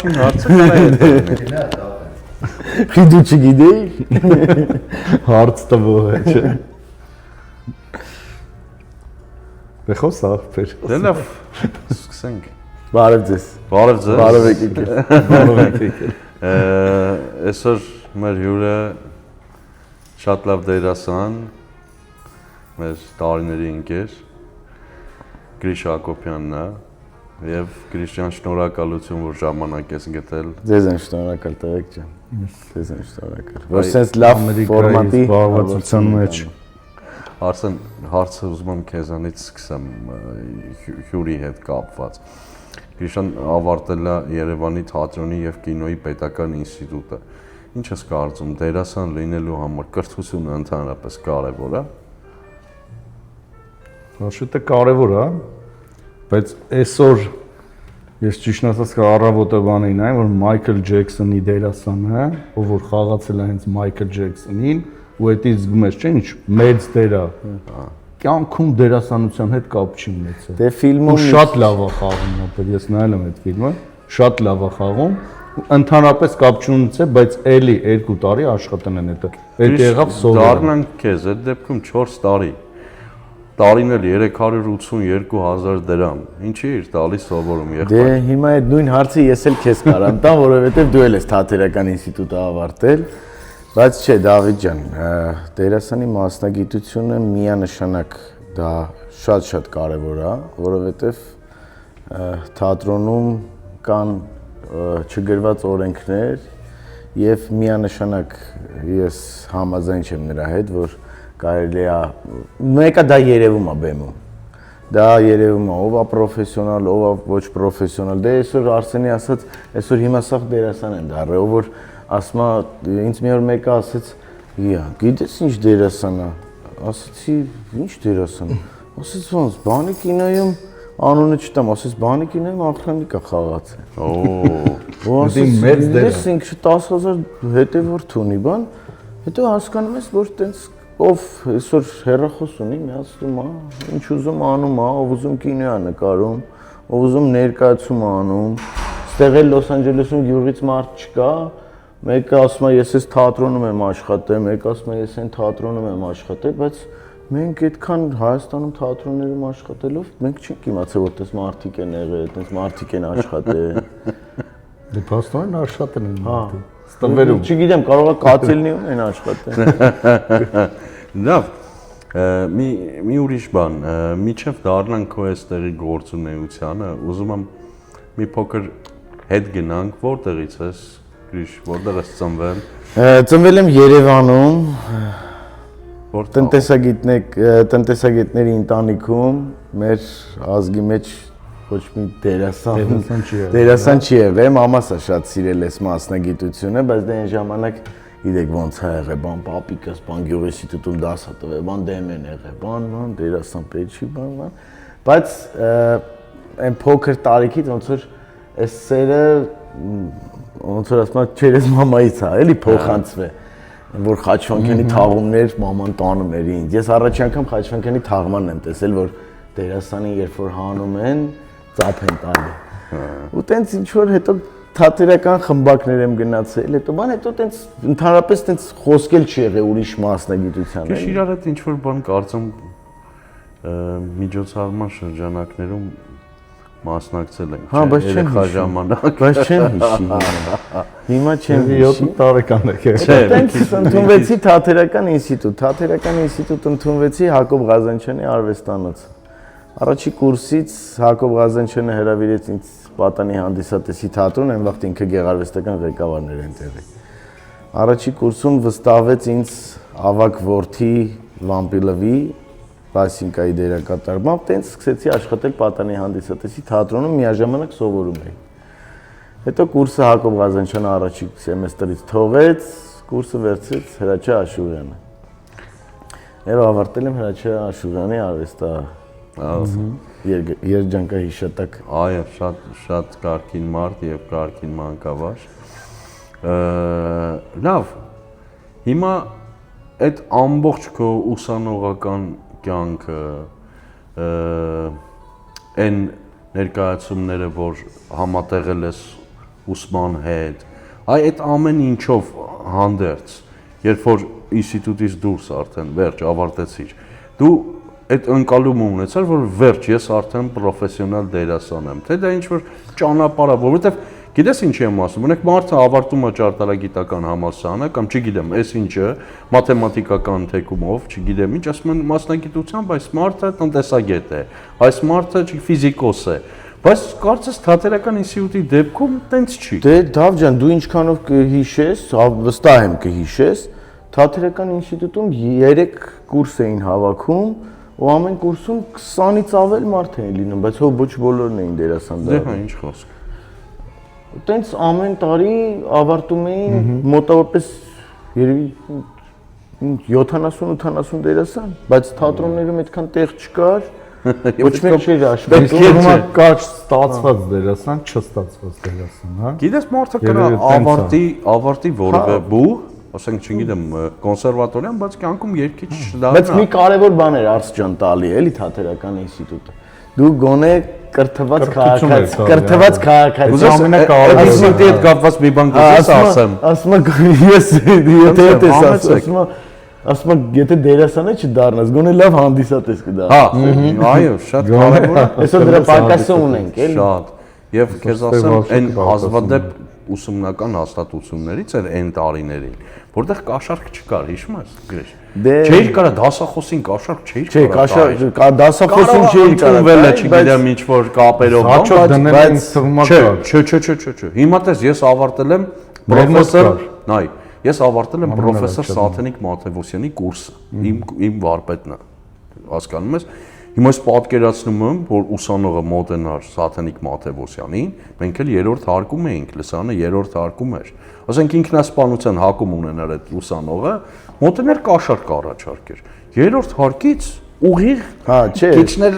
առաջին հարցը կարա է։ Խի դու չգիտեի։ Հարց տվող է, չէ։ Դե խոսա, ախպեր։ Դե լավ, սկսենք։ Բարև ձեզ։ Բարև ձեզ։ Բարև եկեք։ Բարև եկեք։ Այսօր մեր հյուրը շատ լավ դերասան, մեր տարիների ընկեր Գրիշ Հակոբյանն է եւ Գրիշյան շնորհակալություն, որ ժամանակ ես գտել։ Ձեզ եմ շնորհակալ, տղեկ ջան։ Ձեզ եմ շնորհակալ։ Որ sense լավ ֆորմատի զբաղվածության մեջ Արսեն, հարցը ուզում եմ քեզանից սկսեմ հյուրի հետ կապված։ Գրիշան ավարտել է Երևանի թատրոնի եւ կինոյի պետական ինստիտուտը։ Ինչ ես կարծում, դերասան լինելու համար կրթությունը ընդհանրապես կարևոր է։ Շատ կարևոր է, բայց այսօր ես ճիշտ ասած առավոտը բանին այն, որ Մայքլ Ջեքսոնի դերասանը է, ով որ խաղացել է հենց Մայքլ Ջեքսոնին, ու էդից զգում ես, չէ՞, ինչ մեծ դեր է։ Կյանքում դերասանության հետ կապ չի ունեցել։ Դե ֆիլմում շատ լավ է խաղում, ապա ես նայել եմ այդ ֆիլմը, շատ լավ է խաղում, ընդհանրապես կապ չունեցել, բայց էլի 2 տարի աշխատել են այդ։ Այդ եղավ սովորել։ Դառնանք քեզ, այդ դեպքում 4 տարի։ Տարին էլ 382,000 դրամ։ Ինչի՞ իր տալիս սովորում եղբայր։ Դե հիմա այդ նույն հարցը ես էլ քեզ կարամ տամ, որովհետև դու էլ ես թատերական ինստիտուտը ավարտել։ Բայց չէ, Դավիթ ջան, դերասանի մասնագիտությունը միանշանակ դա շատ կարևոր է, որովհետև թատրոնում կան չգրված օրենքներ եւ միանշանակ ես համաձայն չեմ նրա հետ, որ կարելի է մեկը դա երևում է բեմում։ Դա երևում է, ով է պրոֆեսիոնալ, ով է ոչ պրոֆեսիոնալ։ Դե այսօր Արսենի ասած, այսօր հիմա սա դերասան են դառել, ով որ ասում է, ինձ մի օր մեկը ասեց, գիտես ինչ դերասան է, ասեցի, ինչ դերասան, ասեց ոնց, բանի կինոյում անունը չտամ, ասեց բանի կինոյում ախրանիկ է խաղացել։ Դին մեծ դեր է։ Ինքը 10,000 հետևորդ ունի, բան, հետո հասկանում ես, որ տենց ով այսօր հեռախոս ունի, միացնում է, ինչ ուզում անում է, ով ուզում կինո է նկարում, ով ուզում ներկայացում է անում, ստեղ էլ Լոս Անջելեսում գյուղից մարդ չկա, մեկը ասում է ես այս թատրոնում եմ աշխատել, մեկը ասում է ես այն թատրոնում եմ աշխատել, բայց մենք այդքան Հայաստանում թատրոններում աշխատելով մենք չենք իմացել որ այդպես մարդիկ են եղել, այդպես մարդիկ են աշխատել։ Դե փաստորեն աշխատել են մարդիկ։ Ստվերում չգիտեմ, կարող է կացելնիում են աշխատել։ Լավ, մի ուրիշ բան, միջև դառնանք քո այստեղի գործունեությանը, ուզում եմ մի փոքր հետ գնանք, որտեղից ես Գրիշ, որտեղ ես ծնվել։ Ծնվել եմ Երևանում, տնտեսագետների ընտանիքում, մեր ազգի մեջ ոչ մի դերասան չի եղել, մամաս է շատ սիրել այս մասնագիտությունը, բայց դե այն ժամանակ գիտեք ոնց է եղել, բան պապիկս, բան գյուղինստիտուտում դաս է տվել, բան դեմեն եղել, բան դերասան պետք չի, բան, բայց այն փոքր տարիքից ոնց որ այս սերը ոնց որ ասում եմ, չերես մամայից է, էլի փոխանցվել, որ Խաչվանքյանի թաղումներ մաման տանում էր ինձ։ Ես առաջին անգամ Խաչվանքյանի թաղմանն եմ տեսել, որ դերասանին երբ որ հանում են, ծափ են տալի։ Ու տենց ինչ որ հետո թատերական խմբակներ եմ գնացել, հետո բան, հետո տենց ընդհանրապես տենց խոսքել չի եղել ուրիշ մասնագիտության։ Քիչ իրար հետ ինչ որ բան կարծում միջոցառման շրջանակներում մասնակցել ենք, երեխա ժամանակ, բայց չեմ հիշի։ Հիմա չեմ հիշի։ 7 տարեկան եք։ Տենց ընդունվեցի թատերական ինստիտուտ ընդունվեցի Հակոբ Ղազանչյանի արվեստանոց։ Առաջի կուրսից Հակոբ Ղազանչյանը հրավիրեց ինձ պատանի հանդիսատեսի թատրոն, այն վաղտ ինքը գեղարվեստական ղեկավարներ էր այնտեղի։ Առաջի կուրսում վստահվեց ինձ ավագ որդի Վամպիլովի Վասինկայի դերակատարմամբ, տենց սկսեցի աշխատել պատանի հանդիսատեսի թատրոնում, միաժամանակ սովորում էի։ Հետո կուրսը Հակոբ Ղազանչյանը առաջի սեմեստրից թողեց, կուրսը վերցրեց Հրաչյա Աշուրյանը։ Եվ ավարտել եմ Հրաչյա Աշուրյանի երջանկահիշատակ։ Այո, շատ կարգին մարդ եւ կարգին մանկավար։ Լավ։ Հիմա այդ ամբողջ քո ուսանողական կյանքը այն ներկայացումները, որ համատեղել ես ուսման հետ, այդ ամեն ինչով հանդերձ, երբ որ ինստիտուտից դուրս արդեն վերջ ավարտեցիր, դու այդ ընկալումը ունեցար, որ վերջ ես արդեն պրոֆեսիոնալ դերասան եմ, թե դա ինչ-որ ճանապարհ է, որովհետև գիտես ինչի եմ ասում, օրինակ մարդը ավարտում է ճարտարագիտական համալսարանը կամ չգիտեմ, այս ինչը մաթեմատիկական թեկումով, չգիտեմ ինչ, ասում են մասնագիտությամբ այս մարդը տնտեսագետ է, այս մարդը ֆիզիկոս է, բայց կարծես թատերական ինստիտուտի դեպքում տենց չի։ Դե Դավ ջան, դու ինչքանով կհիշես, վստահ եմ կհիշես, թատերական ինստիտուտում 3 կուրս էին հավաքում, ու ամեն կուրսում 20-ից ավել մարդ էին լինում, բայց հո ոչ բոլորն էին դերասան դառնում։ Դե դառնում։ հա, ինչ խոսք։ Տենց ամեն տարի ավարտում էին մոտավորապես երևի 70-80 դերասան, բայց թատրոններում այդքան տեղ չկար, ոչ մեկ չէր աշխատում։ Հիմա կար ստացված դերասան, չստացված դերասան, հա։ Գիտես մարդը կրա ավարտի որևէ բու, ասենք չգիտեմ, կոնսերվատորիան, բայց կյանքում երգիչ չդառնա։ Բայց մի կարևոր բան էր Արս ջան տալի, էլի թատերական ինստիտուտը։ Դու գոնե կրթված քաղաքացի։ Ուզես ինստիտուտի հետ կապված մի բան գիտես ասեմ։ Ասում եմ ես եթե ասում ասում եթե դերասանը չդառնաս, գոնե լավ հանդիսատես կդառնաս։ Հա, այո, շատ կարևոր է։ Այսօր դրա պակասը ունենք, էլի։ Շատ։ Եվ քեզ ասեմ, այն հազվադեպ ուսումնական հաստատություններից էր այն տարիներին, որտեղ կաշառք չկար, հիշում ես, Գրիշ։ Չէիր կարա դասախոսին կաշառք չէիր Չէ, կաշառք դասախոսին չէիր կարա։ Վել է, չգիտեմ ինչ որ կապերով, չէ։ Հիմա տես ես ավարտել եմ պրոֆեսոր, նայ, ես ավարտել եմ պրոֆեսոր Սաթենիկ Մաթեոսյանի կուրսը, իմ վարպետն է, հասկանում ես։ Հիմա ես պատկերացնում եմ, որ ուսանողը մոտենար Սաթենիկ Մաթեոսյանին, մենք էլ 3-րդ հարկում էինք, լսանը 3-րդ հարկում էր։ Ասենք ինքնասպանության հակում ունենար այդ ուսանողը, մոտեներ կաշառք առաջարկեր։ 3-րդ հարկից ուղիղ հա, չէ։ քիչներ,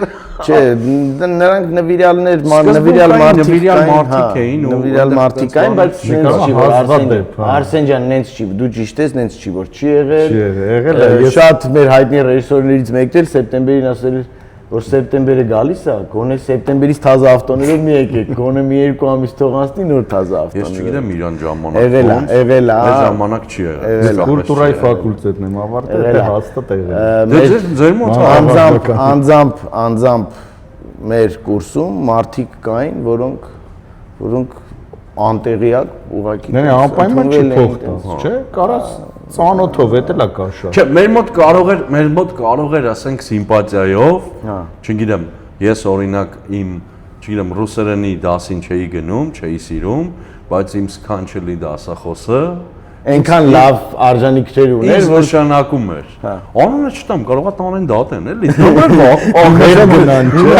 չէ, նրանք նվիրյալներ, նվիրյալ մարդիկ էին, բայց նենց չի որ Արսեն ջան, նենց չի, դու ճիշտ ես, նենց չի որ չի եղել։ Շատ մեր հայտնի ռեժիսորներից մեկն էլ սեպտեմբերին ասել էր, որ սեպտեմբերը գալիս է, գոնե սեպտեմբերից թազա ավտոներով մի եկեք, գոնե մի 2 ամիս թող անցնի նոր թազա ավտոներով։ Ես չգիտեմ իրան ժամանակ։ Եղել է։ Մեր ժամանակ չի եղել։ Կուլտուրայի ֆակուլտետն եմ ավարտել, դե հաստատ եղել։ Ձեր մոտ անձամբ մեր կուրսում մարդիկ կային, որոնք անտեղյակ ուղղակի Նե անպայման չփող տաս, չէ՞, կարաս ծանոթով էտելա կաշա։ Չէ, մեր մոտ կարող էր, ասենք, սիմպաթիայով, չգիտեմ, ես օրինակ չգիտեմ, ռուսերենի դասին չէի գնում, չէի սիրում, բայց իմ սքանչելի դասախոսը այնքան լավ արժանիքներ ուներ, որ նշանակում էր։ Անունը չտամ, կարողա տանեն դատեն, էլի։ ոխերը գնան, չէ։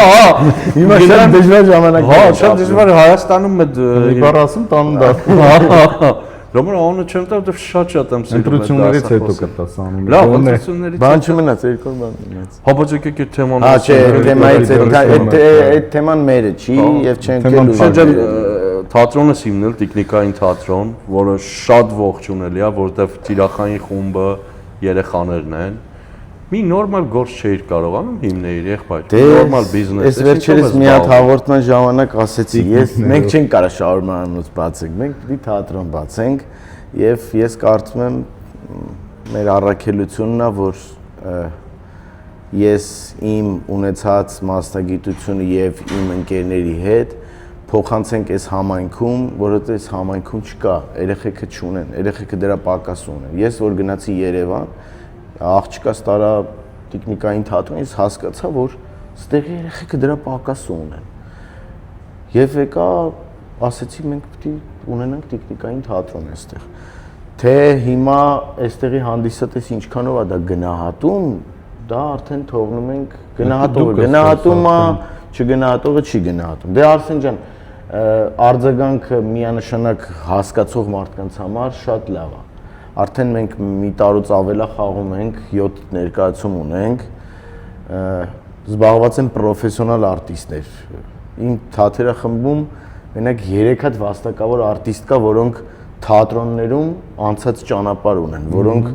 Հիմա շատ դժվար ժամանակ է։ Հա, շատ դժվար Հայաստանում այդ մի բառ ասում տանեն դատեն։ Դոմոր անունը չեմ տա, դեռ շատ եմ սիրում։ Ընտրություններից հետո կտաս անունը։ Լավ, ընտրություններից։ Բան չմնաց, երկու բան մնաց։ Հա, բայց եկեք այդ թեման։ Հա, չէ, թեմայից այդ թեման մերը չի եւ չենք ելու։ Թատրոնը հիմնել տեխնիկային թատրոն, որը շատ ողջունելի է, որովհետեւ թիրախային խումբը երեխաներն են։ Մի նորմալ գործ չէիր կարող անում հիմնել եղբայր։ Նորմալ բիզնես։ Ես վերջերս մի հատ հաղորդման ժամանակ ասեցի, մենք չենք կարող շաուրմանոց բացենք, մենք պիտի թատրոն բացենք եւ ես կարծում եմ մեր առաքելությունն է, որ ես իմ ունեցած մասնագիտությունը եւ իմ ընկերների հետ փոխանցենք այս համայնքում, որովհետեւ այս համայնքում չկա, երեխեքը չունեն, երեխեքը դրա պակաս ունեն։ Ես որ գնացի Երևան, աղջկաս տարա տեխնիկային թատրոն, ես հասկացա, որ ստեղ երեխեքը դրա պակասը ունեն։ Եվ եկա, ասեցի մենք պիտի ունենանք տեխնիկային թատրոն այստեղ։ Թե հիմա այստեղի հանդիսատես ինչքանով է դա գնահատում, դա արդեն թողնում ենք գնահատումը, չգնահատողը չի գնահատում։ Դե Արսեն ջան, արձագանքը միանշանակ հասկացող մարդկանց համար շատ լավ է։ Արդեն մենք մի տարուց ավելա խաղում ենք, 7 ներկայացում ունենք, զբաղված են պրոֆեսիոնալ արտիստներ։ Իմ թատերախմբում մենակ 3 հատ վաստակավոր արտիստ կա, որոնք թատրոններում անցած ճանապարհ ունեն, որոնք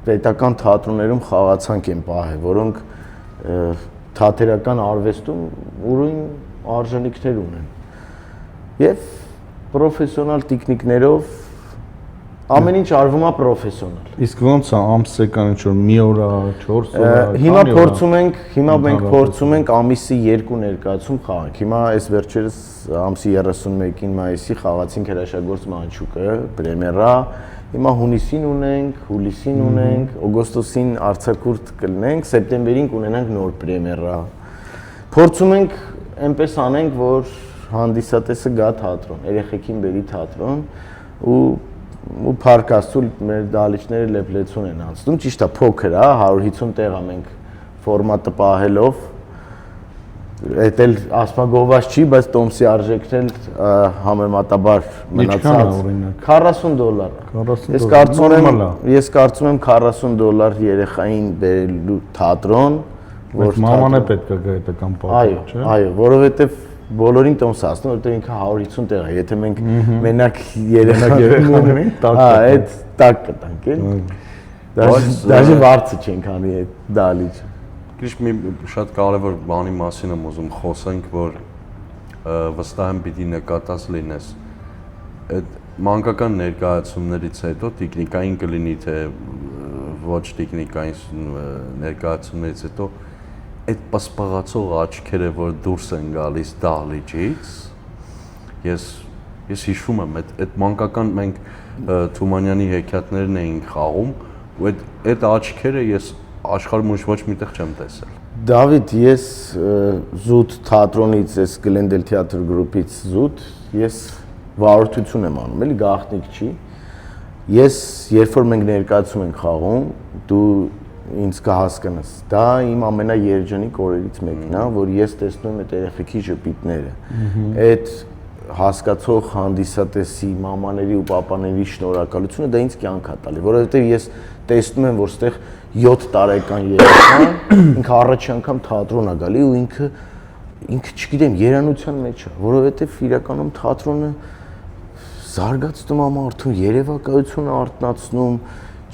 պետական թատրոններում խաղացանք են պահել, որոնք թատերական արվեստում ուրույն արժանիքներ ունեն։ Եվ պրոֆեսիոնալ տեխնիկներով ամեն ինչ արվում է պրոֆեսիոնալ։ Իսկ ոնց է ամսական ինչ-որ մի օր, 4 օր։ Հիմա մենք փորձում ենք ամիսի 2 ներկայացում խաղանք։ Հիմա այս վերջերս ամսի 31-ին մայիսի խաղացինք հրաշագործ Մանչուկը, պրեմիերա։ Հիմա հունիսին ունենք, հուլիսին ունենք, օգոստոսին արձակուրդ կլինենք, սեպտեմբերին կունենանք նոր պրեմիերա։ Փորձում ենք այնպես անենք, որ հանդիսատեսը գա թատրոն, երեխեքին բերի թատրոն ու Փառք Աստծո մեր դահլիճները լեփլեցուն են անցնում, ճիշտ է, փոքր է, 150 տեղ է մենք ֆորմատը պահելով, էդ էլ ասպագովված չի, բայց տոմսի արժեքն էլ համեմատաբար մնացած $40։ Ես կարծում եմ $40 երեխային բերելու թատրոն, որ մաման է պետք է գա այդ կամ պատը, չէ՞։ Այո, որովհետև բոլորին տոմս ասում, որտեղ ինքը 150 տեղ է, եթե մենք մենակ երեխաներին ունենք, այդ տակ կտանք, էլի։ Դաժե վարձը չենք անի այդ դահլիճը։ Քիչ մի շատ կարևոր բանի մասին եմ ուզում խոսենք, որ վստահ եմ պիտի նկատած լինես։ Այդ մանկական ներկայացումներից հետո տեխնիկային կլինի, թե ոչ տեխնիկային ներկայացումներից հետո այդ պսպղացող աչքերը, որ դուրս են գալիս դահլիճից, ես հիշում եմ այդ մանկական մենք Թումանյանի հեքիաթներն էինք խաղում, ու այդ աչքերը ես աշխարհում ոչ միտեղ չեմ տեսել։ Դավիթ, ես զուտ թատրոնից, ես Glendale Theatre Group-ից զուտ, ես վարորդություն եմ անում, էլի գաղտնիք չի։ Ես երբ որ մենք ներկայացում ենք խաղում, դու ինձ կհասկանաս, դա իմ ամենաերջանիկ օրերից մեկն է, որ ես տեսնում եմ այդ երեխեքի ժպիտները, այդ հասկացող հանդիսատեսի, մամաների ու պապաների շնորհակալությունը դա ինձ կյանք է տալի, որովհետև ես տեսնում եմ, որ ստեղ 7 տարեկան երեխան, ինքը առաջի անգամ թատրոն է գալի ու ինքը չգիտեմ, երանության մեջ է, որովհետև իրականում թատրոնը զարգացնում է մարդուն, երևակայություն է արթնացնում,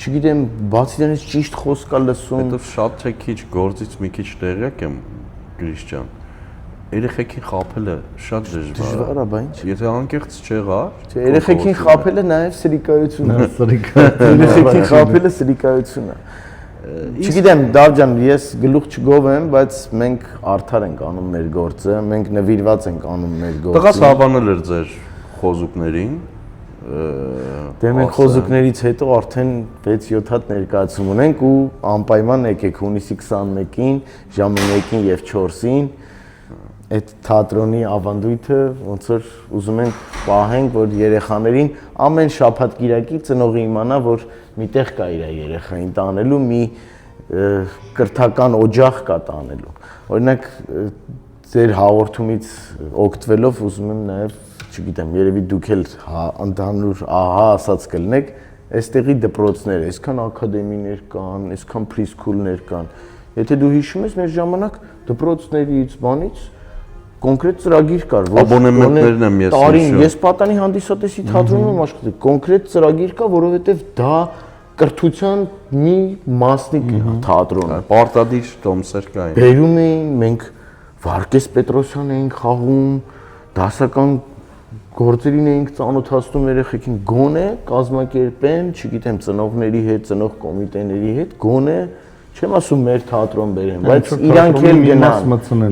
չգիտեմ, բացի դրանից ճիշտ խոսք է լսում։ Հետո շատ թե քիչ գործից մի քիչ տեղյակ եմ, Գրիշ ջան։ Երեխեքին խաբելը շատ դժվար է, բա ինչ։ Եթե անկեղծ չեղար, չէ, երեխեքին խաբելը նաև սրիկայություն է։ Երեխեքին խաբելը սրիկայություն է։ Չգիտեմ, Դավ ջան, ես գլուխ չգով եմ, բայց մենք արդար ենք անում մեր գործը, մենք նվիրված ենք անում մեր գործը։ Տղաս հավանել էր ձեր խոզուկներին։ Դե մենք խոզուկներից հետո արդեն 6-7 հատ ներկայացում ունենք ու անպայման եկեք հունիսի 21-ին, ժամը 1-ին եւ 4-ին այդ թատրոնի ավանդույթը ոնց որ ուզում ենք պահենք, որ երեխաներին ամեն շաբաթ կիրակի ծնողը իմանա, որ միտեղ կա իր երեխային տանելու մի կրթական օջախ կա տանելու։ Օրինակ ձեր հաղորդումից օգտվելով ուզում եմ նաեւ չգիտեմ, երևի դուք էլ ընդհանուր ահա ասած կլինեք, այստեղի դպրոցները, այսքան ակադեմիներ կան, այսքան preschool-ներ կան։ Եթե դու հիշում ես, մեր ժամանակ դպրոցներից, բանից կոնկրետ ծրագիր կար, որ աբոնեմենտներն եմ ես հիշում։ Ես պատանի հանդիսատեսի թատրոնում եմ աշխատել, կոնկրետ ծրագիր կա, որովհետև դա կրթության մի մասնիկ է թատրոնը։ Պարտադիր տոմսեր կային։ Բերում էին, մենք Վարկես Պետրոսյան էինք խաղում, դասական գործերին էինք ծանոթացնում երեխեքին, գոնե կազմակերպեն, չգիտեմ, ծնողների հետ, ծնող կոմիտեների հետ, գոնե, չեմ ասում մեր թատրոն բերեն, բայց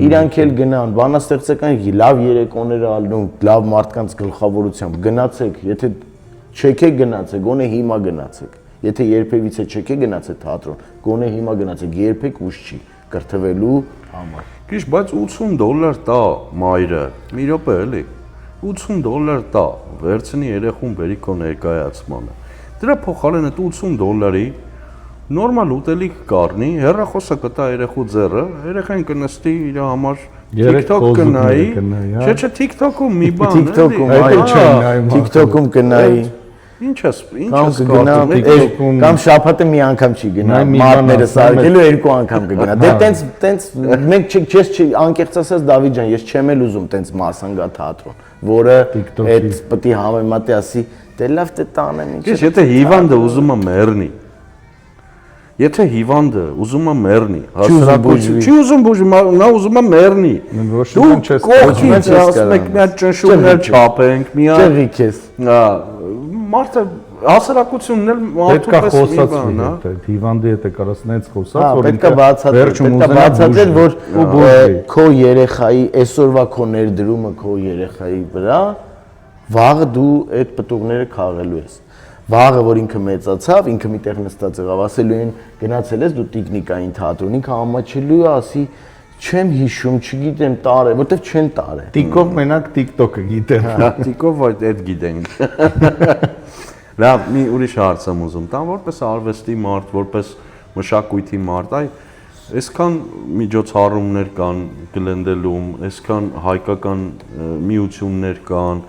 իրանք էլ գնան, բանաստեղծական լավ երեկոներ ալնում, լավ մարդկանց գլխավորությամբ, գնացեք, եթե չեք եք գնացեք, գոնե հիմա գնացեք, եթե երբևիցե չեք եք գնացեք թատրոն, գոնե հիմա գնացեք, երբեք ուշ չի կրթվելու համար։ Քիչ, բայց $80 տա մայրը, մի րոպե էլի։ $80 տա, վերցնի երեխուն բերի քո ներկայացմանը։ Դրա փոխարեն այդ $80-ի նորմալ ուտելիք կառնի, հեռախոսը կտա երեխու ձեռը, երեխան կնստի իր համար TikTok կնայի։ Չէ, TikTok-ում մի բան էլի։ TikTok-ում կնայի։ Ինչ կարծում կամ շաբաթը մի անգամ չի գնա, մատները սարքելու 2 անգամ կգնա։ Դե տենց մենք չես անկեղծ ասած Դավիթ ջան, ես չեմ էլ ուզում տենց մասանգա թատրոն, որը այդ պիտի համեմատի ասի, դե լավ դե տանեմ ինչ։ Եթե հիվանդը ուզում է մեռնի, Եթե հիվանդը ուզում է մեռնի, բուժվի։ չի ուզում բուժվի, նա ուզում է մեռնի։ Ոչ Դու ոք չես կողքից ասում եք մի հատ ճնշումներ չափենք, մի հատ Ճեղի քեզ։ մարդը հասարակությունն էլ Պետք է մարդու պես խոսացվի մի հետ, հիվանդի հետ է կարաս նենց խոսած, որ Պետք է բացատրել, որ քո երեխայի այսօրվա քո ներդրումը քո երեխայի վրա վաղը դու այդ պտուղները քաղելու ես։ Վաղը որ ինքը մեծացավ, ինքը միտեղ նստած եղավ, ասելու են գնացել ես դու տիկնիկային թատրոն, ինքը ամաչելու է, ասի չեմ հիշում, չգիտեմ տարե, որտեվ չեն տարե։ Տիկով մենակ TikTok-ը գիտեմ։ Տիկով այդ գիտենք։ Լավ, մի ուրիշ հարց եմ ուզում տամ, որպես արվեստի մարդ, որպես մշակույթի մարդ, այսքան միջոցառումներ կան գլենդելում, այսքան հայկական միություններ կան,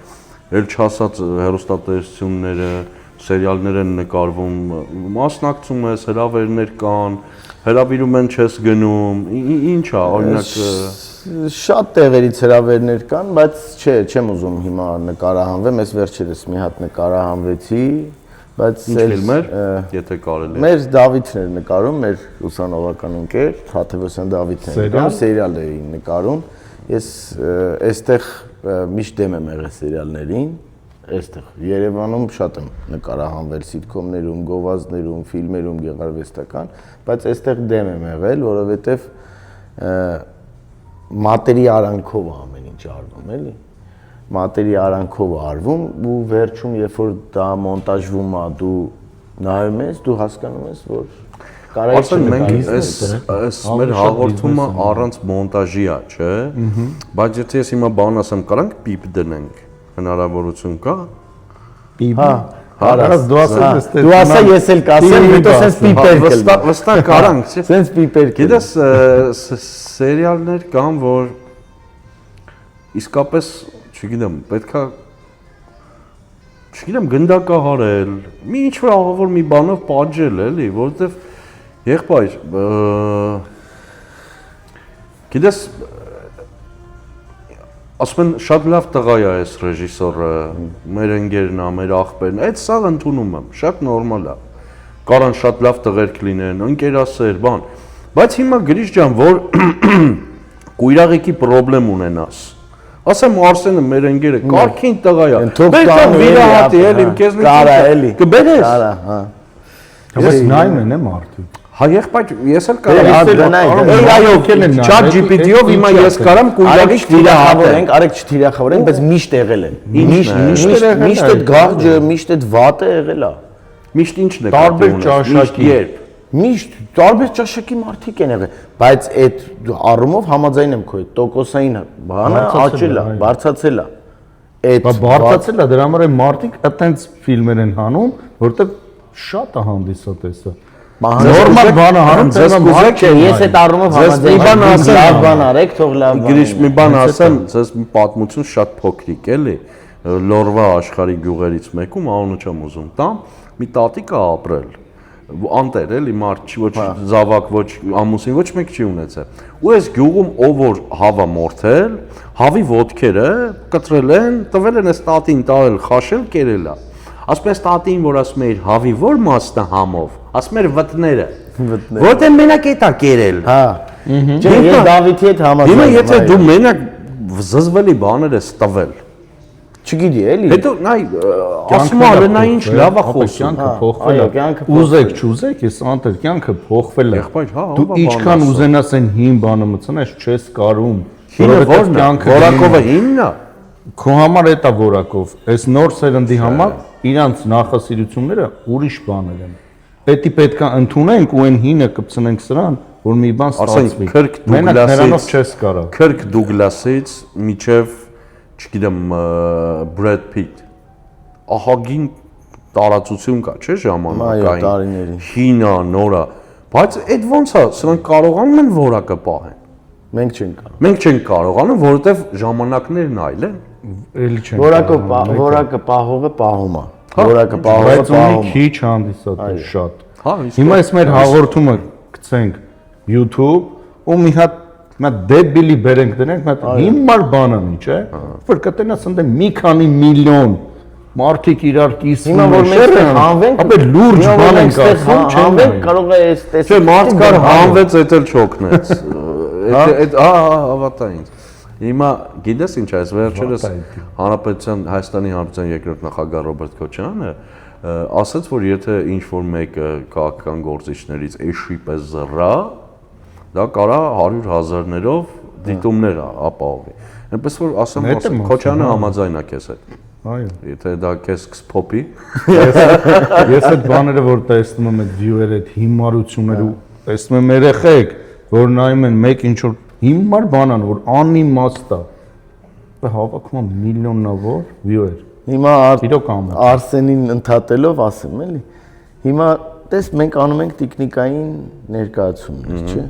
ել չասած հեռուստատեսությունները, սերիալներ են նկարվում, մասնակցում ես, հրավերներ կան, հրավիրում են չես գնում, ինչ է, օրինակ Շատ տեղերից հրավերներ կան, բայց չեմ ուզում հիմա նկարահանվեմ, ես վերջերս մի հատ նկարահանվեցի, բայց ինչ ֆիլմեր, եթե կարելի է։ Մեր Դավիթն էր նկարում, մեր ուսանողական ընկեր, Թաթևոսյան Դավիթն էր, սերիալ էին նկարում։ Ես այստեղ միշտ դեմ եմ եղել սերիալներին, այստեղ Երևանում շատ եմ նկարահանվել սիթքոմներում, գովազդներում, ֆիլմերում, գեղարվեստական, բայց այստեղ դեմ եմ եղել, որովհետև մատերի արանքով ամեն ինչ արվում, էլի։ Մատերի արանքով արվում ու վերջում երբ որ դա մոնտաժվում է, դու նայում ես, դու հասկանում ես, որ կարելի է մենք այս մեր հաղորդումը առանց մոնտաժի է, չէ՞։ Բայց եթե ես հիմա բան ասեմ, կարանք պիպ դնենք, հնարավորություն կա։ Պիպ։ Հարաս դու ասես Դու ասա ես էլ կասեմ, հետո սենց պիպեր կլինի։ Վստահ կարանք, չէ՞։ Սենց պիպեր կլինի։ Գիտես, սերիալներ կան, որ իսկապես, չգիտեմ, պետքա չգիտեմ, գնդակահարել, մի ինչ-որ ահավոր մի բանով պատժել, էլի, որովհետև եղբայր, գիտես, ասում են շատ լավ տղա է այս ռեժիսորը, մեր ընկերն է, մեր աղբերն է, այդ սաղ ընդունում եմ, շատ նորմալ է, կարան շատ լավ տղերք լինեն, ընկերասեր, բան, բայց հիմա Գրիշ ջան, որ կույրաղիքի պրոբլեմ ունենաս, ասեմ Արսենը մեր ընկերը, կարքին տղա է, պետք է վիրահատի, էլի, քեզնից կբերես։ Բայց նայում են մարդիկ։ Հա եղբայր, ես էլ կարամ AI-ով, chat GPT-ով հիմա ես կարամ կույրաղիք վիրահատենք, արեք չթիրախավորենք, բայց միշտ եղել են։ Միշտ այդ գաղջը, միշտ այդ վատը եղել է։ Միշտ ինչն է տարբեր ճաշակի երբ։ Միշտ տարբեր ճաշակի մարդիկ են եղել, բայց այդ առումով համաձայն եմ քո հետ, տոկոսային բանը աճել է, բարձրացել է։ Այդ բարձրացել է, դրա համար է մարդիկ այտենց ֆիլմեր են հանում, որտեղ շատ է հանդիսատեսը։ Նորմալ բանը հանում, ձեզ կուզեք, ես այդ առումով համաձայն եմ, լավ բան արեք, թող լավ բան։ Գրիշ մի բան ասեմ, ձեզ մի պատմություն շատ փոքրիկ էլի, Լորվա աշխարհի գյուղերից մեկում, անունը չեմ ուզում տամ, մի տատիկ է ապրել, անտեր էլի, մարդ ոչ զավակ, ոչ ամուսին, ոչ մեկ չի ունեցել։ Ու այս գյուղում ով որ հավա մորթել, հավի ոտքերը կտրել են, տվել են այս տատին տալ, խաշել, կերել է։ Ասում ես տատին, որ ասում էր հավի որ մասն է համով, ասում էր վտները։ Որտեղ մենակ էտա կերել։ Հա։ Չէ, ես Դավիթի հետ համաձայն եմ։ Հիմա եթե դու մենակ զզվելի բաներ ես տվել, չգիտի էլի։ հետո նայ ասում է նա ինչ լավ է խոսում։ Կյանքը փոխվել է։ Ուզեք, չուզեք, ես անտեր կյանքը փոխվել է։ Եղբայր, հա, դու ինչքան ուզենաս այն հին բանը մտցնես, չես կարում։ Հինը որն է, որակովը հինն է։ Քո համար էտա որակով, այս նոր սերնդի համար իրանց նախասիրությունները ուրիշ բաներ են։ Պետք է ընդունենք ու այն հինը կպցնենք սրան, որ մի բան ստացվի։ Մենակ նրանով չես կարող։ Քրկ Դուգլասից միջև, չգիտեմ, Բրեդ Փիթ։ Ահագին տարածություն կա, չէ՞ ժամանակային։ Հինա, նորա, բայց այդ ո՞նց է, սրանք կարողանում են որակը պահեն։ Մենք չենք կարող։ Մենք չենք կարողանում, որովհետև ժամանակներն այլ են։ Էլի չենք։ Որակը պահողը պահում է։ Որակը պահողը պահում է։ Քիչ հանդիսատ է շատ։ Հա, հիմա այս մեր հաղորդումը գցենք YouTube ու մի հատ դեբիլի բերենք դնենք, մի հատ հիմար բան անի, չէ՞։ Որ կտենաս ընդ մի քանի միլիոն մարդիկ իրար կիսվում Հիմա որ մենք հանվենք, ապա լուրջ բան ենք ասում, հանվենք, կարող է այս Չէ, տեսակ մարդ կար հանվեց, էդ էլ չօգնեց։ Այդ հավատա ինձ։ Հիմա գիտես ինչ է, այս վերջերս Հանրապետության Հայաստանի Հանրապետության երկրորդ նախագահ Ռոբերտ Քոչարյանը ասաց, որ եթե ինչ-որ մեկը քաղաքական գործիչներից էշի պես զռա, դա կարա 100,000-ներով դիտումներ ապահովի։ Այնպես որ ասեմ, Քոչարյանը համաձայն է քեզ հետ։ Այո։ Եթե դա քեզ կսփոփի։ Ես այդ բաները որ տեսնում եմ այդ view-երը, այդ հիմարությունները, տեսնում եմ երեխեք, որ նայում են մեկ ինչ որ հիմար բանան, որ անիմաստ է։ Դա հավաքում է միլիոնավոր view-էր։ Հիմա Իրոք անում։ Արսենին ընդհատելով ասեմ էլի։ Հիմա տես մենք անում ենք տեխնիկային ներկայացումներ, չէ՞։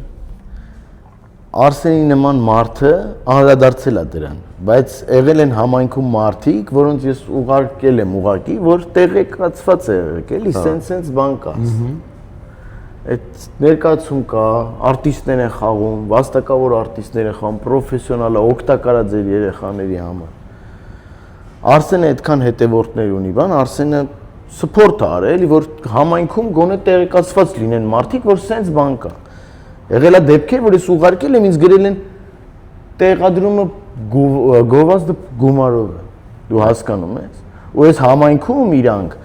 Արսենի նման մարդը անդրադարձել է դրան, բայց եղել են համայնքում մարդիկ, որոնց ես ուղարկել եմ ուղակի, որ տեղեկացված է եղել, էլի, սենց բան կա։ Այդ ներկայացում կա, արտիստներ են խաղում, վաստակավոր արտիստներ են խաղում, պրոֆեսիոնալ է, օգտակար է ձեր երեխաների համար։ Արսենը այդքան հետևորդներ ունի, բան, Արսենը սփորթ է արել, որ համայնքում գոնե տեղեկացված լինեն մարդիկ, որ սենց բան կա։ Եղել է դեպքեր, որ ես ուղարկել եմ, ինձ գրել են տեղադրումը գովազդը գումարով է։ Դու հասկանում ես։ Ու այս համայնքում իրանք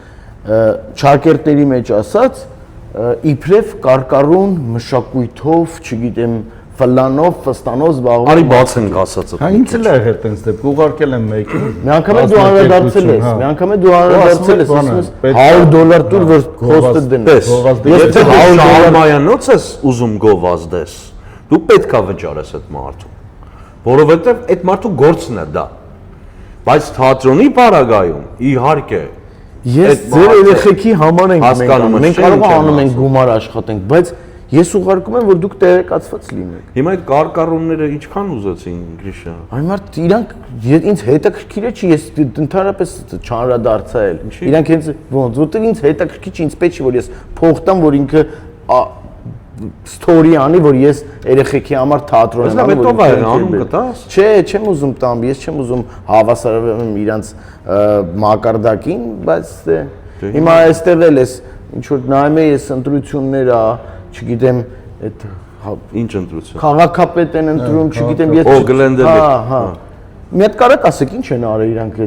ճարկերտերի մեջ ասած իբրև կարկառուն մշակույթով, չգիտեմ, ֆլանով, ֆստանով զբաղվում։ Արի բացենք ասածը։ Հա ինձ էլ է հետ այնց դեպք ուղարկել եմ մեկին։ Մի անգամ դու անդրադարձել ես, մի անգամ դու անդրադարձել ես, $100 տուր որ կոստը դնես։ Եթե շարմայանոց ես ուզում գովազդես, դու պետքա վճարես այդ մարդուն, որովհետև այդ մարդու գործն է դա։ Բայց թատրոնի պարագայում իհարկե ես ձեր երեխեքի համար ենք մենք կարող անում ենք գումար աշխատենք, բայց ես ուղարկում եմ, որ դուք տեղեկացված լինեք։ Հիմա այդ կարկառունները ինչքան ուզեցին, Գրիշա։ Այն մարդ իրանք ինձ հետաքրքիր է չի, ես ընդհանրապես չանդրադարձա էլ։ Իրանք հենց ոնց, որտեղ ինձ հետաքրքիր չի, ինձ պետք չի որ ես փող տամ, որ ինքը story անի, որ ես երեխեքի համար թատրոն եմ անում։ Բայց հետո անում կտաս։ Չէ, չեմ ուզում տամ, ես չեմ ուզում հավասարեմ իրանց մակարդակին, բայց հիմա այստեղ էլ էս ինչ որ նայում ես ընտրություններ ա, չգիտեմ, այդ ինչ ընտրություն։ Քաղաքապետ են ընտրում, չգիտեմ, Օ Գլենդել։ հա։ Մի հատ կարեք ասեք, ինչ են արել իրանք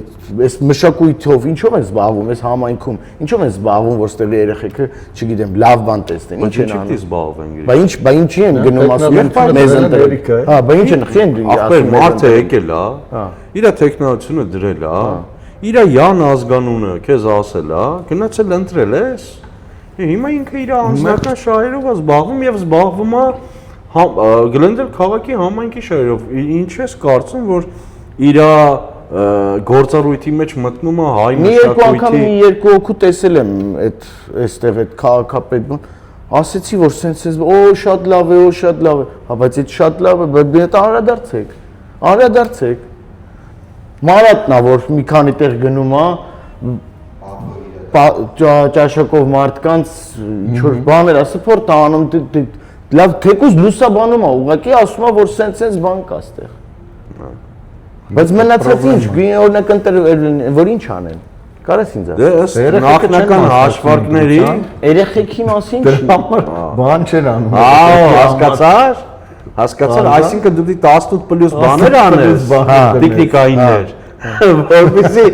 այս մշակույթով, ինչով են զբաղվում, այս համայնքում, ինչով են զբաղվում, որ ստեղ երեխեքը, չգիտեմ, լավ բան տեսնեն, ինչ են անում։ Զբաղվում են։ Բա ինչի են գնում ասում են մեզ ընտրել։ Հա, բա ինչ են խեն ասում մարդը եկել է, իր տեխնոլոգիությունը դրել է, իր յան ազգանունը քեզ ասել է, գնացել ընտրել ես։ Հիմա ինքը իր անձնական շահերով է զբաղվում եւ զբաղվում է Գլենդել քաղաքի համայնքի շահերով։ Ինչ ես կարծում, որ իր գործառույթի մեջ մտնում է հայ մշակույթի։ Մի երկու անգամ մի երկու հոգու տեսել եմ այստեղ այդ քաղաքապետ ասեցի որ սենց օ շատ լավ է, օ շատ լավ է, հա բայց այդ շատ լավ է, բայց անդրադարձեք։ Մարատն է որ մի քանի տեղ գնում է ճաշակով մարդկանց ինչ որ բաներ է սփորտ անում, լավ թեկուզ լուսաբանում է, ուղղակի ասում է որ սենց բան կա այստեղ։ Բայց մնացած ինչ, օրինակ որ ինչ անեն։ Կարես ինձ ասես։ Դե նախնական հաշվարկների երեխեքի մասին բան չեն անում։ Հասկացար։ Հասկացար, այսինքն դու 18+ բաներ անես, տեխնիկայիններ, որպեսզի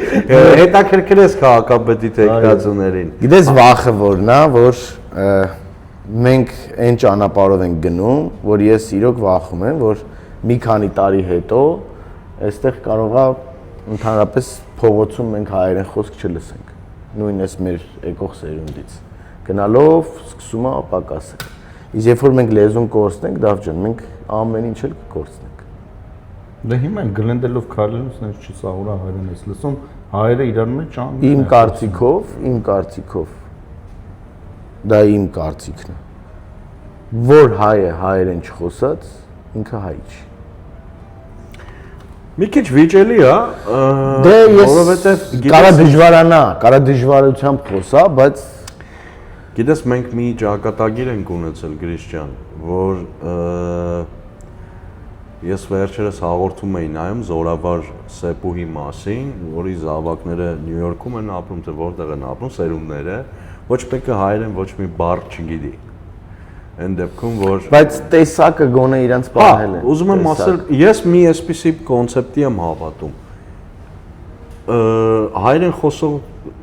հետաքրքրես քաղաքապետի տեխնացուներին։ Գիտես վախը որն է, որ մենք այն ճանապարհով ենք գնում, որ ես իրոք վախում եմ, որ մի քանի տարի հետո այստեղ կարող է ընդհանրապես փողոցում մենք հայերեն խոսք չլսենք, նույն էս մեր եկող սերունդից։ Գնալով սկսում է ապակասել։ Իսկ երբ որ մենք լեզուն կորցնենք, դավ ջան, մենք ամեն ինչ էլ կկորցնենք։ Դե հիմա Գլենդելով քարելուց նենց չի սաղուրա հայերեն էս լսում, հայերը իրար մեջ ան։ Իմ կարծիքով դա իմ կարծիքն է։ Որ հայ է հայերեն չխոսած, ինքը հայ չի։ Մի քիչ վիճելի է, դե որովհետև կարա դժվարությամբ խոսա, բայց գիտես մենք մի ճակատագիր ենք ունեցել Գրիշ ջան, որ ես վերջերս հաղորդում էի նայում Զորավար Սեպուհի մասին, որի զավակները Նյու Յորքում են ապրում, թե որտեղ են ապրում, սերունդները, ոչ մեկը հայերեն ոչ մի բառ չգիտի։ Այն դեպքում որ Բայց տեսակը գոնե իրանց պահել է։ Ուզում եմ ասել, ես մի այսպիսի կոնցեպտի եմ հավատում։ Հայերեն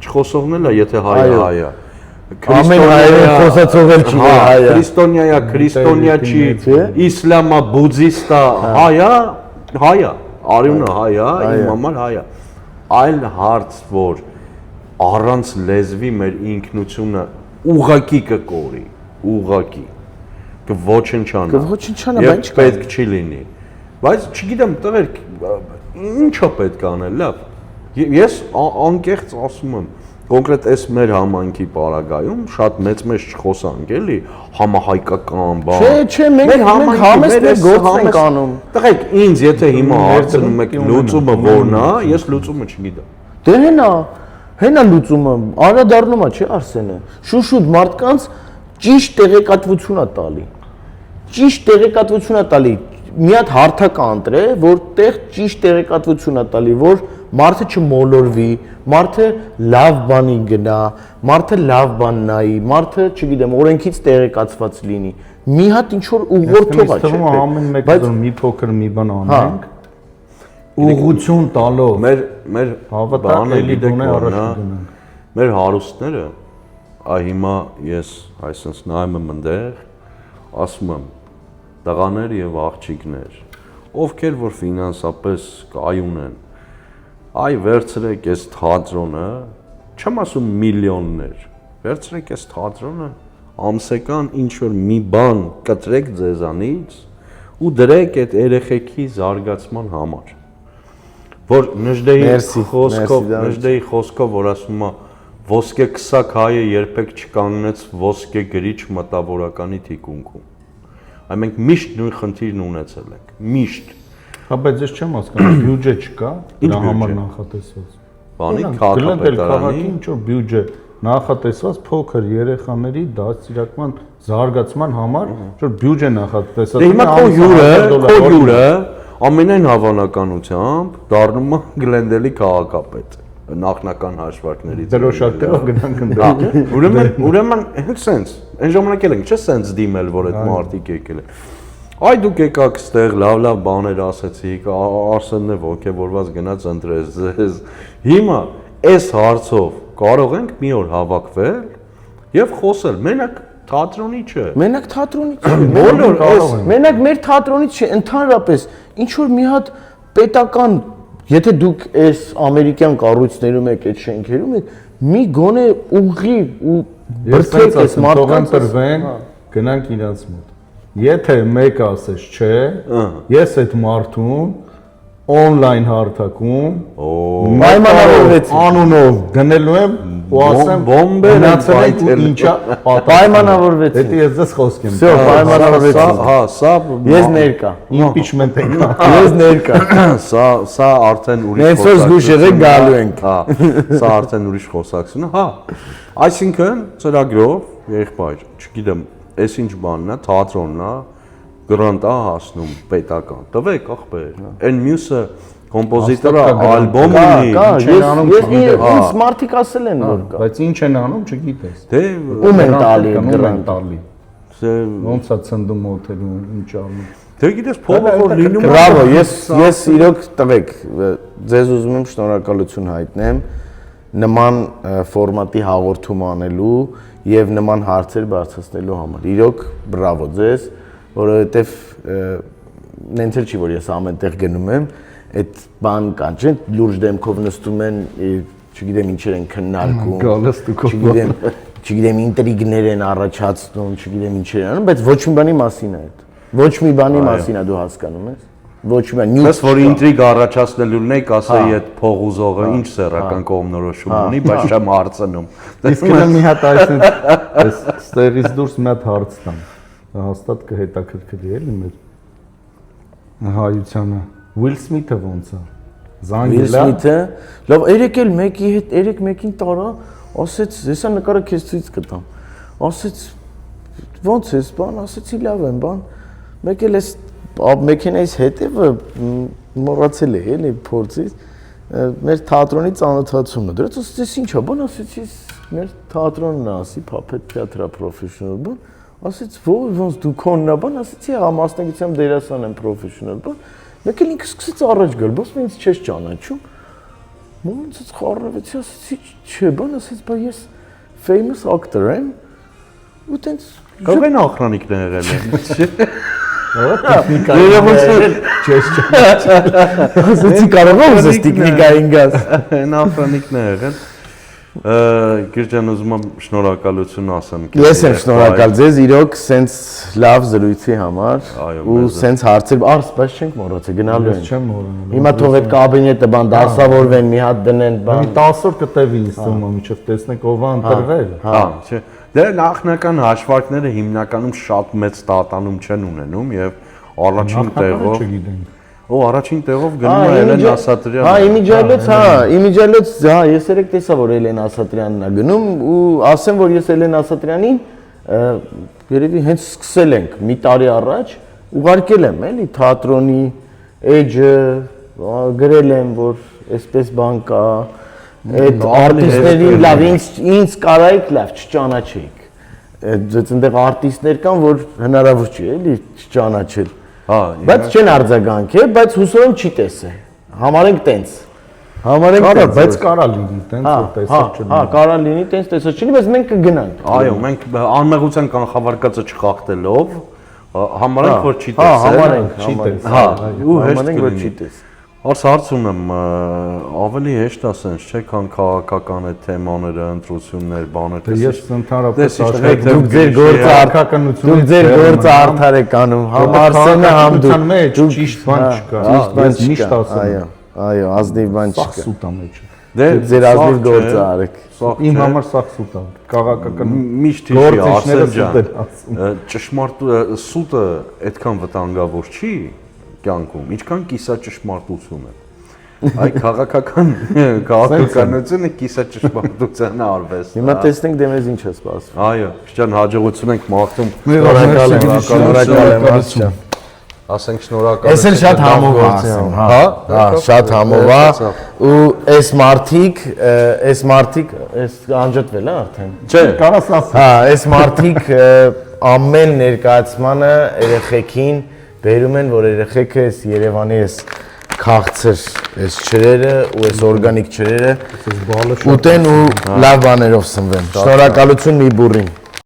չխոսողն էլ է, եթե հայը հայ է։ Ամեն հայերեն խոսացող էլ չի հայ է։ Քրիստոնյա, քրիստոնյա չի, իսլամա, բուդդիստա, հայ է, արյունը հայ է, իմ համար հայ է։ Այլ հարց, որ առանց լեզվի մեր ինքնությունը ուղղակի կկորի, ուղղակի կոչնչանա։ Կոչնչանա, բայց պետք չի լինի։ Բայց չգիտեմ, տղերք, ինչա պետք անել, լավ։ Ես անկեղծ ասում եմ, կոնկրետ այս մեր համայնքի պարագայում շատ մեծ չխոսանք, էլի, համահայկական բան։ Չէ, մենք համեստներ գործ ենք անում։ Տղերք, ինձ եթե հիմա հարցնում եք լուծումը որն է, ես լուծումը չգիտեմ։ Դե հենա լուծումը, անդրադառնում է, չէ, Արսենը։ Շուշուտ մարդկանց ճիշտ տեղեկատվություն է տալի։ Ճիշտ տեղեկատվություն է տալի։ Մի հատ հարթական ընտրե, որտեղ ճիշտ տեղեկատվություն է տալի, որ մարդը չմոլորվի, մարդը լավ բանի գնա, մարդը լավ բան նայի, մարդը, չգիտեմ, օրենքից տեղեկացված լինի։ Մի հատ ինչ որ ուղղորդող է, չէ՞։ Ամեն մեկը որ մի փոքր մի բան անենք, ուղղություն տալով մեր հավատալ էլի գոնե առաջ գնանք։ Մեր հարուստները, հիմա ես այսպես նայում եմ ընդեղ, ասում եմ տղաներ եւ աղջիկներ, ովքեր որ ֆինանսապես կայուն են, վերցրեք այս թատրոնը, չեմ ասում միլիոններ, վերցրեք այս թատրոնը, ամսական ինչ որ մի բան կտրեք ձեզանից ու դրեք այդ երեխեքի զարգացման համար, որ Նժդեի խոսքով, որ ասում է ոսկե քսակ հայը երբեք չկանգնեց ոսկե գրիչ մտավորականի թիկունքում։ Այ մենք միշտ նույն խնդիրն ունեցել ենք, միշտ։ Հա, բայց ես չեմ հասկանում, բյուջե չկա, դրա համար նախատեսված։ Բանի քաղաքապետարանի ինչ որ բյուջե նախատեսված փոքր երեխաների դաստիարակման զարգացման համար, որ բյուջե նախատեսված։ Դե հիմա քո հյուրը ամենայն հավանականությամբ դառնում է Գլենդելի քաղաքապետ նախնական հաշվարկներից։ Դրոշակներով գնանք ընդդեմ։ Ուրեմն հենց սենց, այն ժամանակ էլ ենք, չէ՞ սենց դիմել, որ այդ մարդիկ եկել են։ Այ դուք եկաք ստեղ լավ բաներ ասեցիք, Արսենն է ոգևորված գնաց ընտրեց ձեզ։ Հիմա այս հարցով կարող ենք մի օր հավաքվել եւ խոսել։ Մենակ թատրոնի չէ։ Մենակ թատրոնի չէ։ Բոլոր այս մենակ մեր թատրոնից չէ, ընդհանրապես ինչ որ մի հատ պետական, եթե դուք այս ամերիկյան կառույցներում եք, այդ շենքերում եք, մի գոնե ուղղի ու բրցեք այս մարդկանց տրվեն, գնանք իրանց մոտ։ Եթե մեկը ասես չէ, ես այդ մարդուն on-line հարթակում պայմանավորվեցի անունով գնելու եմ ու ասեմ բոմբեր ինչա պայմանավորվեցի։ Դա ես ձեզ խոսք եմ։ Всё, պայմանավորվեցի։ Հա, սա Ես ներկա։ Impeachment եք։ Ես ներկա։ Սա արդեն ուրիշ Մենք սոս զգուշ եղեք գալու ենք։ Հա, սա արդեն ուրիշ խոսակցություն է։ Հա։ Այսինքն ծրագրով եղբայր, չգիտեմ, այս ինչ բանն է, թատրոնն է, գրանտ է հասնում պետական։ Տվեք ախպեր։ Այն մյուսը կոմպոզիտորը ալբոմ ունի, ինչ են անում չգիտես։ Ինձ մարդիկ ասել են որ կա։ Բայց ինչ են անում չգիտես։ Դե Ում են տալի գրանտ տալի։ Ոնց է ցնդում օթերում, ինչ անում։ Դե գիտես փողը որ լինում է։ Բրավո, ես իրոք տվեք, ձեզ ուզում եմ շնորհակալություն հայտնեմ նման ֆորմատի հաղորդում անելու եւ նման հարցեր բարձրացնելու համար։ Իրոք բրավո ձեզ, որովհետեւ նենց էլ չի որ ես ամենտեղ գնում եմ, այդ բան կան, չէ՞, լուրջ դեմքով նստում են, չգիտեմ ինչեր են քննարկում, չգիտեմ ինտրիգներ են առաջացնում, չգիտեմ ինչեր են անում, բայց ոչ մի բանի մասին է այդ։ Ոչ մի բանի մասին է, դու հասկանում ես։ Ոչ մի բան։ Ես որ ինտրիգ առաջացնելուն եք, ասեի այդ փողուզողը ինչ սեռական կողմնորոշում ունի, բայց չեմ հարցնում։ Իսկ նա մի հատ այս ստերից դուրս մի հատ հարց տամ։ Հաստատ կհետաքրքրի էլի մեր հայությանը։ Will Smith-ը ոնց է։ Will Smith-ը, լավ, երեկել մեկի հետ, երեք մեկին տարա, ասեց, հեսա նկարը քեզ ցույց կտամ։ Ասեց, ոնց ես, բան, ասեցի լավ եմ, բան։ Մեկ էլ էս մեքենայից հետևը մոռացել էի, էլի փորձից մեր թատրոնի ծանոթացումն է։ Դրանց ասեցի, ի՞նչ է, բան ասեցի, մեր թատրոնն է, ասի, Puppet Theatre professional, բան, ասեց, ոնց դու քոնն է, բան, ասեցի, հա, մասնագիտությամբ դերասան եմ professional, բան, մեկ էլ ինքը սկսեց առաջ գալ, բայց ինձ չես ճանաչում։ Ոնց խառնվեցի, ասեցի, չէ, բան, ասեց, բա ես famous actor եմ, ու տենց Կարող են ախրանիկն եղել են։ Ասեցի կարող եմ ուզես տեխնիկային գաս։ Այն ախրանիկն է եղել։ Գիրջան ուզում եմ շնորհակալություն ասեմ։ Ես եմ շնորհակալ ձեզ իրոք սենց լավ զրույցի համար ու սենց հարցեր արս, բայց չենք մոռացել գնալու ենք։ Չեմ մոռանում։ Հիմա թող այդ կաբինետը բան դասավորվեն, մի հատ դնեն, բան։ Մի 10 օր կտևի ինձ թվում է, մինչև տեսնենք ով է ընտրվել։ Հա, չէ։ Դե նախնական հաշվարկները հիմնականում շատ մեծ տատանում չեն ունենում եւ առաջին տեղով չգիտենք։ Օ, առաջին տեղով գնում է Էլեն Ասատրյանը։ Հա, իմիջիայլոց, հա, ես երեք տեսա որ Էլեն Ասատրյանն է գնում ու ասեմ որ ես Էլեն Ասատրյանին երևի հենց սկսել ենք մի տարի առաջ ուղարկել եմ էլի թատրոնի էջը գրել եմ որ այսպես բան կա այդ արտիստներին լավ ինձ կարայիք լավ չճանաչեիք այդ այնտեղ արտիստներ կան որ հնարավոր չի էլի չճանաչել Հա, բայց չեն արձագանքել, բայց հուսով եմ չի տեսել։ Համարենք տենց։ Համարենք տենց, բայց կարա լինի տենց որ տեսած չլինի։ Հա, կարա լինի տենց տեսած չլինի, բայց մենք կգնանք։ Այո, մենք անմեղության կանխավարկածը չխախտելով համարենք որ չի Հա, տեսել։ համարենք, Չի տեսել։ Հա, ու հեշտ համարենք որ կլինի։ չի տեսել։ Արս հարց ունեմ, ավելի հեշտ ասենց, չէ՞ քան քաղաքական այդ թեմաները, ընտրություններ, բաներ, Ես ընդհանրապես Դուք ձեր գործը արկականությունից ձեր գործը արդար եք անում, համ Արսենը, համ դուք։ մեջ ճիշտ բան չկա։ Ես միշտ ասում եմ։ Այո, ազնիվ բան Սա չկա։ սուտ է մեջը։ Դե Ձեր ազնիվ գործը արեք։ Իմ համար սա սուտ է։ Քաղաքական միշտ հիշի գործիչները Արսեն ջան, սուտ են ասում։ ճշմարտ սուտը այդքան վտանգավոր չի կյանքում, ինչքան կիսա ճշմարտությունը։ Այ քաղաքականությունը կիսա ճշմարտության արվեստ։ Հիմա տեսնենք դե մեզ ինչ է սպասվում։ Այո, Քրիստիան հաջողություն ենք մաղթում։ Շնորհակալ եմ, շնորհակալ եմ, Արսեն։ Ասենք շնորհակալ։ Էս էլ շատ համով է ասեմ, հա, շատ համով է ու այս մարդիկ, անջատվել է արդեն։ Չէ, Կարաս ասել։ Հա, այս մարդիկ ամեն ներկայացմանը երեխեքին բերում են, որ երեխեքը այս Երևանի այս քաղցր, այս ջրերը ու այս օրգանիկ ջրերը ուտեն ու լավ բաներով սնվեն։ Շնորհակալություն մի բուրին։